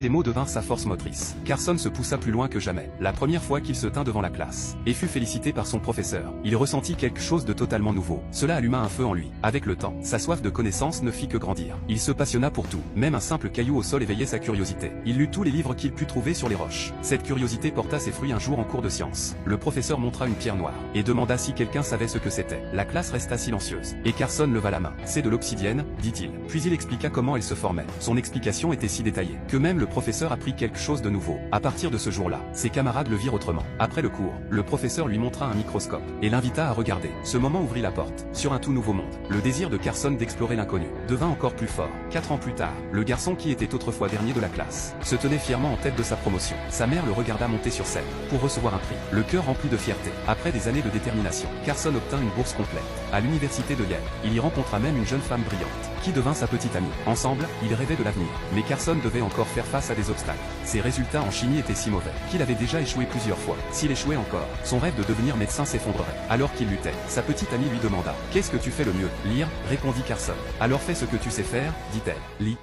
Les mots devinrent sa force motrice. Carson se poussa plus loin que jamais, la première fois qu'il se tint devant la classe, et fut félicité par son professeur. Il ressentit quelque chose de totalement nouveau. Cela alluma un feu en lui. Avec le temps, sa soif de connaissance ne fit que grandir. Il se passionna pour tout. Même un simple caillou au sol éveillait sa curiosité. Il lut tous les livres qu'il put trouver sur les roches. Cette curiosité porta ses fruits un jour en cours de sciences. Le professeur montra une pierre noire, et demanda si quelqu'un savait ce que c'était. La classe resta silencieuse, et Carson leva la main. C'est de l'obsidienne, dit-il. Puis il expliqua comment elle se formait. Son explication était si détaillée, que même le professeur apprit quelque chose de nouveau. À partir de ce jour-là, ses camarades le virent autrement. Après le cours, le professeur lui montra un microscope, et l'invita à regarder. Ce moment ouvrit la porte sur un tout nouveau monde. Le désir de Carson d'explorer l'inconnu devint encore plus fort. 4 ans plus tard, le garçon qui était autrefois dernier de la classe se tenait fièrement en tête de sa promotion. Sa mère le regarda monter sur scène pour recevoir un prix, le cœur rempli de fierté. Après des années de détermination, Carson obtint une bourse complète à l'université de Yale. Il y rencontra même une jeune femme brillante, qui devint sa petite amie. Ensemble, ils rêvaient de l'avenir. Mais Carson devait encore faire face à des obstacles. Ses résultats en chimie étaient si mauvais qu'il avait déjà échoué plusieurs fois. S'il échouait encore, son rêve de devenir médecin s'effondrerait. Alors qu'il luttait, sa petite amie lui demanda « Qu'est-ce que tu fais le mieux ?»« Lire », répondit Carson. « Alors fais ce que tu sais faire, dit-elle.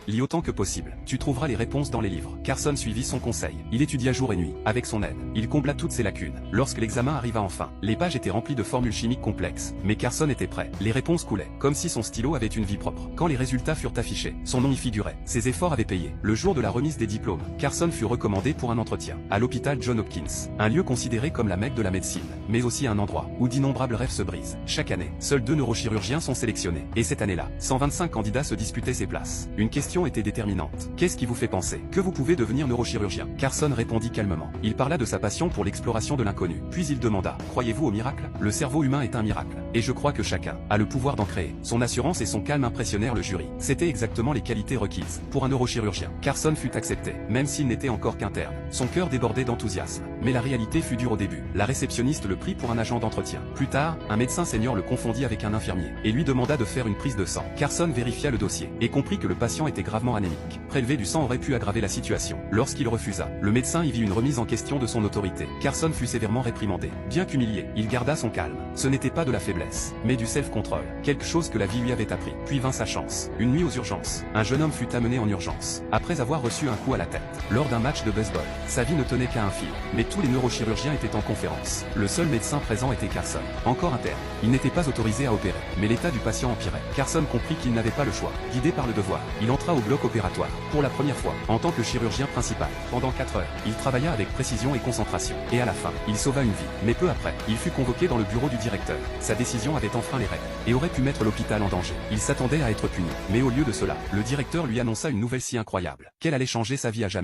Lis autant que possible. Tu trouveras les réponses dans les livres. » Carson suivit son conseil. Il étudia jour et nuit. Avec son aide, il combla toutes ses lacunes. Lorsque l'examen arriva enfin, les pages étaient remplies de formules chimiques complexes. Mais Carson était prêt. Les réponses coulaient, comme si son stylo avait une vie propre. Quand les résultats furent affichés, son nom y figurait. Ses efforts avaient payé. Le jour de la remise des diplômes, Carson fut recommandé pour un entretien à l'hôpital Johns Hopkins, un lieu considéré comme la Mecque de la médecine, mais aussi un endroit où d'innombrables rêves se brisent. Chaque année, seuls 2 neurochirurgiens sont sélectionnés. Et cette année-là, 125 candidats se disputaient ces places. Une question était déterminante. Qu'est-ce qui vous fait penser que vous pouvez devenir neurochirurgien? Carson répondit calmement. Il parla de sa passion pour l'exploration de l'inconnu. Puis il demanda, croyez-vous au miracle? Le cerveau humain est un miracle. Et je crois que chacun a le pouvoir d'en créer. Son assurance et son calme impressionnèrent le jury. C'était exactement les qualités requises pour un neurochirurgien. Carson fut accepté, même s'il n'était encore qu'interne. Son cœur débordait d'enthousiasme. Mais la réalité fut dure au début. La réceptionniste le prit pour un agent d'entretien. Plus tard, un médecin senior le confondit avec un infirmier, et lui demanda de faire une prise de sang. Carson vérifia le dossier, et comprit que le patient était gravement anémique. Prélever du sang aurait pu aggraver la situation. Lorsqu'il refusa, le médecin y vit une remise en question de son autorité. Carson fut sévèrement réprimandé. Bien qu'humilié, il garda son calme. Ce n'était pas de la faiblesse, mais du self-control. Quelque chose que la vie lui avait appris. Puis vint sa chance. Une nuit aux urgences, un jeune homme fut amené en urgence, après avoir reçu un coup à la tête, lors d'un match de baseball. Sa vie ne tenait qu'à un fil, mais tous les neurochirurgiens étaient en conférence. Le seul médecin présent était Carson, encore interne. Il n'était pas autorisé à opérer, mais l'état du patient empirait. Carson comprit qu'il n'avait pas le choix. Guidé par le devoir, il entra au bloc opératoire, pour la première fois, en tant que chirurgien principal. Pendant 4 heures, il travailla avec précision et concentration, et à la fin, il sauva une vie. Mais peu après, il fut convoqué dans le bureau du directeur. Sa décision avait enfreint les règles, et aurait pu mettre l'hôpital en danger. Il s'attendait à être puni, mais au lieu de cela, le directeur lui annonça une nouvelle si incroyable, qu'elle allait changer sa vie à jamais.